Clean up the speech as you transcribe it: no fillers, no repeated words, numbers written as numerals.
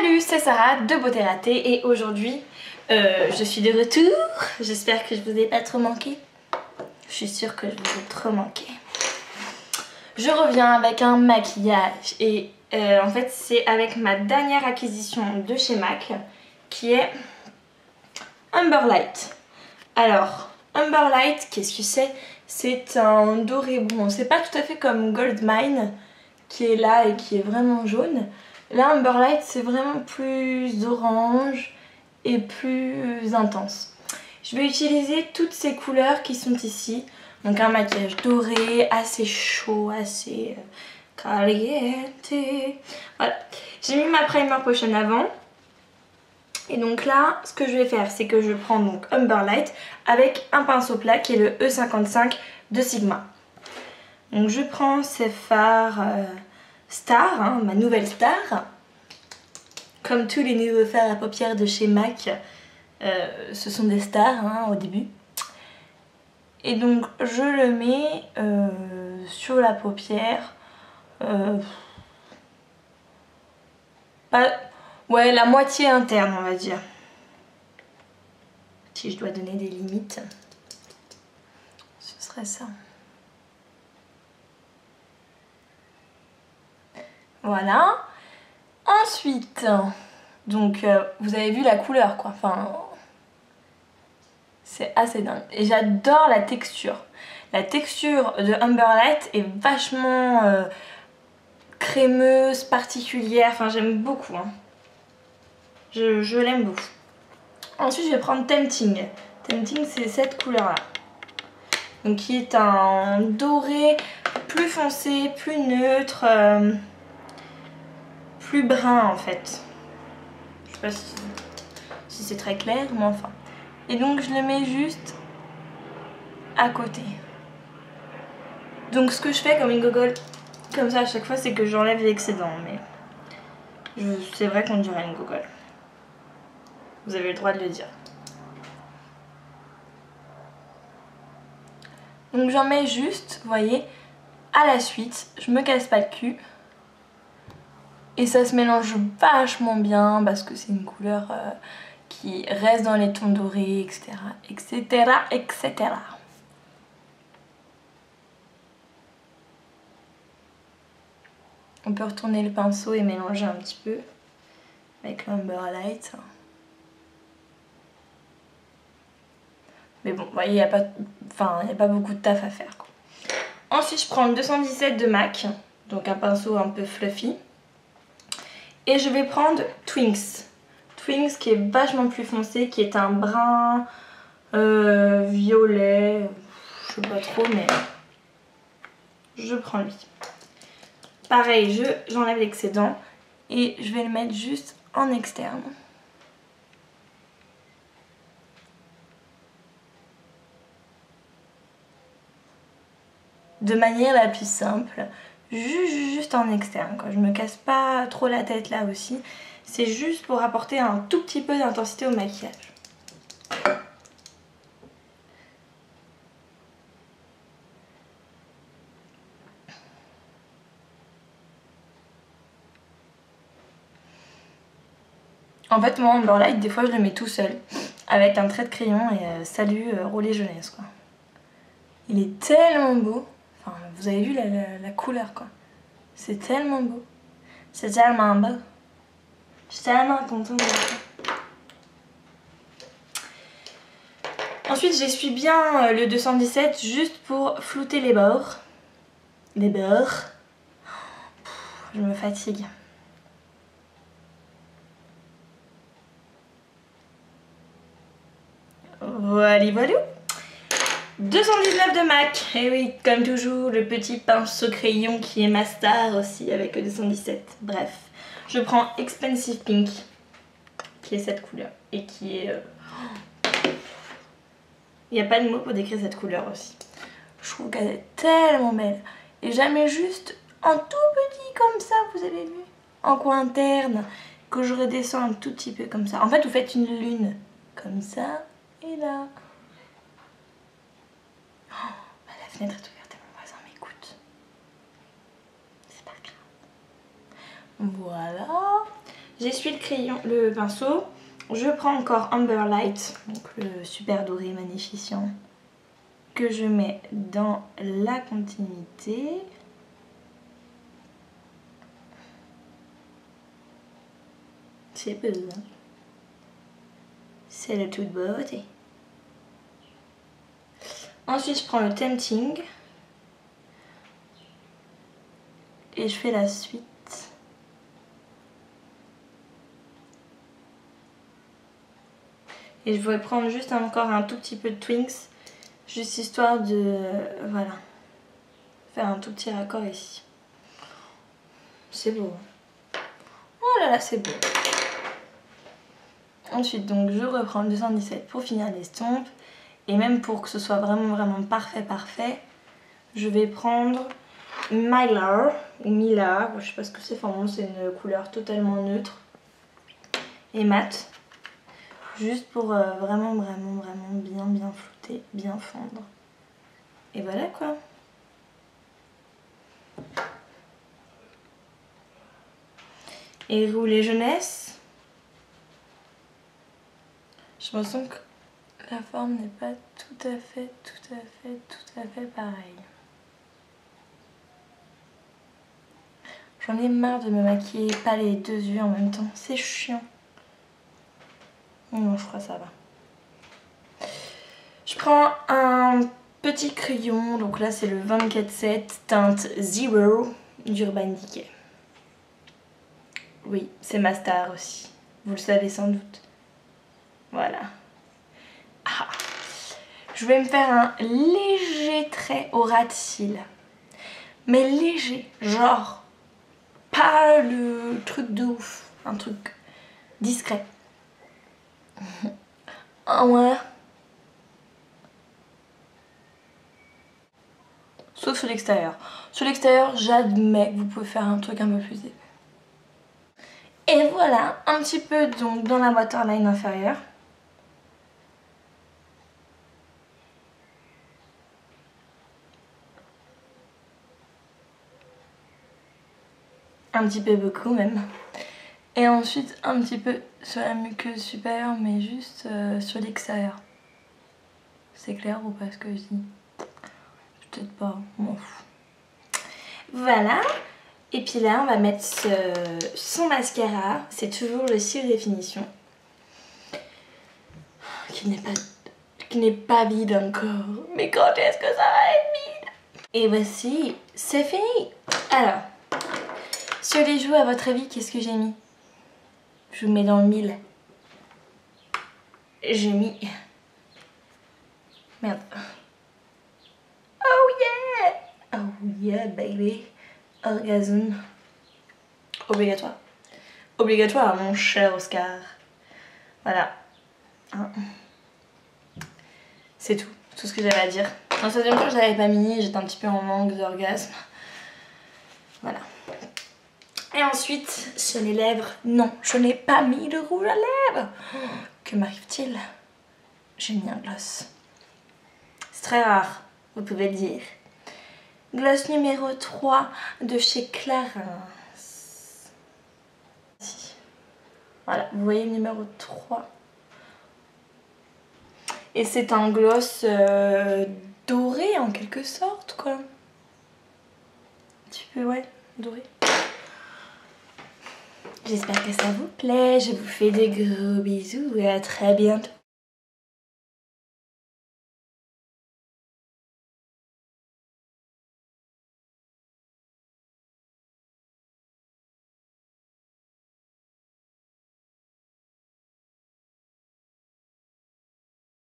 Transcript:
Salut, c'est Sarah de Beauté Ratée et aujourd'hui je suis de retour. J'espère que je vous ai pas trop manqué. Je suis sûre que je vous ai trop manqué. Je reviens avec un maquillage et en fait c'est avec ma dernière acquisition de chez MAC qui est Amber Light. Alors Amber Light, qu'est-ce que c'est? C'est un doré bon, c'est pas tout à fait comme Gold Mine qui est là et qui est vraiment jaune. Là, Amber Light, c'est vraiment plus orange et plus intense. Je vais utiliser toutes ces couleurs qui sont ici. Donc un maquillage doré, assez chaud, assez caliente. Voilà. J'ai mis ma primer potion avant. Et donc là, ce que je vais faire, c'est que je prends donc Amber Light avec un pinceau plat qui est le E55 de Sigma. Donc je prends ces fards Star, hein, ma nouvelle Star. Comme tous les nouveaux fards à paupières de chez MAC, ce sont des stars hein, au début. Et donc je le mets sur la paupière. Ouais, la moitié interne on va dire. Si je dois donner des limites, ce serait ça. Voilà. Ensuite, donc vous avez vu la couleur quoi, enfin c'est assez dingue. Et j'adore la texture. La texture de Amber Light est vachement crémeuse, particulière, enfin j'aime beaucoup. Hein. Je l'aime beaucoup. Ensuite je vais prendre Tempting. Tempting c'est cette couleur là. Donc qui est un doré plus foncé, plus neutre. Plus brun en fait. Je sais pas si c'est très clair, mais enfin. Et donc je le mets juste à côté. Donc ce que je fais comme une gogole, comme ça à chaque fois, c'est que j'enlève l'excédent. Mais c'est vrai qu'on dirait une gogole. Vous avez le droit de le dire. Donc j'en mets juste, vous voyez, à la suite. Je me casse pas le cul. Et ça se mélange vachement bien parce que c'est une couleur qui reste dans les tons dorés, etc. etc. etc. On peut retourner le pinceau et mélanger un petit peu avec l'Amber Light. Mais bon, vous voyez, il n'y a pas beaucoup de taf à faire, quoi. Ensuite, je prends le 217 de MAC, donc un pinceau un peu fluffy. Et je vais prendre Twinks. Twinks qui est vachement plus foncé, qui est un brun violet, je sais pas trop, mais je prends lui. Pareil, j'enlève l'excédent et je vais le mettre juste en externe. De manière la plus simple, juste en externe, quoi. Je me casse pas trop la tête là aussi. C'est juste pour apporter un tout petit peu d'intensité au maquillage. En fait, moi, Amber Light, des fois, je le mets tout seul, avec un trait de crayon et salut, relais jeunesse, quoi. Il est tellement beau. Enfin, vous avez vu la couleur, quoi. C'est tellement beau. C'est tellement beau. Je suis tellement contente de ça. Ensuite, j'essuie bien le 217 juste pour flouter les bords. Les bords. Je me fatigue. Voilà, voilà. 219 de MAC. Et oui, comme toujours, le petit pinceau crayon qui est ma star aussi avec le 217. Bref, je prends Expensive Pink, qui est cette couleur. Et qui est... Il n'y a pas de mots pour décrire cette couleur aussi. Je trouve qu'elle est tellement belle. Et jamais juste en tout petit comme ça, vous avez vu, en coin interne, que je redescends un tout petit peu comme ça. En fait, vous faites une lune comme ça et là. Oh, la fenêtre est ouverte et mon voisin m'écoute. C'est pas grave. Voilà. J'essuie le pinceau. Je prends encore Amber Light, donc le super doré magnificent, que je mets dans la continuité. C'est beau, hein? C'est de toute beauté. Ensuite, je prends le Tempting et je fais la suite. Et je vais prendre juste encore un tout petit peu de Twinks, juste histoire de, voilà, faire un tout petit raccord ici. C'est beau. Oh là là, c'est beau. Ensuite, donc, je reprends le 217 pour finir l'estompe. Et même pour que ce soit vraiment parfait, je vais prendre Mylar, ou Mila, je sais pas ce que c'est, enfin bon, c'est une couleur totalement neutre et mate. Juste pour vraiment bien flouter, bien fondre. Et voilà quoi. Et rouler jeunesse. Je me sens que la forme n'est pas tout à fait pareille. J'en ai marre de me maquiller pas les deux yeux en même temps, c'est chiant. Non, je crois que ça va. Je prends un petit crayon, donc là c'est le 24-7 teinte Zero d'Urban Decay. Oui, c'est ma star aussi, vous le savez sans doute. Voilà. Ah. Je vais me faire un léger trait au ras de cils. Mais léger, genre pas le truc de ouf, un truc discret. Ah ouais. Sauf sur l'extérieur. Sur l'extérieur, j'admets que vous pouvez faire un truc un peu plus épais. Et voilà, un petit peu donc dans la waterline inférieure. Un petit peu beaucoup même. Et ensuite un petit peu sur la muqueuse supérieure, mais juste sur l'extérieur. C'est clair ou pas ce que je dis? Peut-être pas, m'en fous. Voilà. Et puis là, on va mettre son mascara. C'est toujours le Cire Définition. Qui n'est pas vide encore. Mais quand est-ce que ça va être vide? Et voici, c'est fini. Alors, sur les joues, à votre avis, qu'est-ce que j'ai mis? Je vous mets dans le mille. J'ai mis... Merde. Oh yeah! Oh yeah, baby. Orgasme. Obligatoire. Obligatoire, mon cher Oscar. Voilà. C'est tout. Tout ce que j'avais à dire. Dans ce deuxième tour, je l'avais pas mis. J'étais un petit peu en manque d'orgasme. Voilà. Et ensuite, sur les lèvres. Non, je n'ai pas mis de rouge à lèvres. Que m'arrive-t-il? J'ai mis un gloss. C'est très rare, vous pouvez le dire. Gloss numéro 3 de chez Clarins. Voilà, vous voyez le numéro 3. Et c'est un gloss doré en quelque sorte, quoi. Un petit peu, ouais, doré. J'espère que ça vous plaît. Je vous fais des gros bisous et à très bientôt.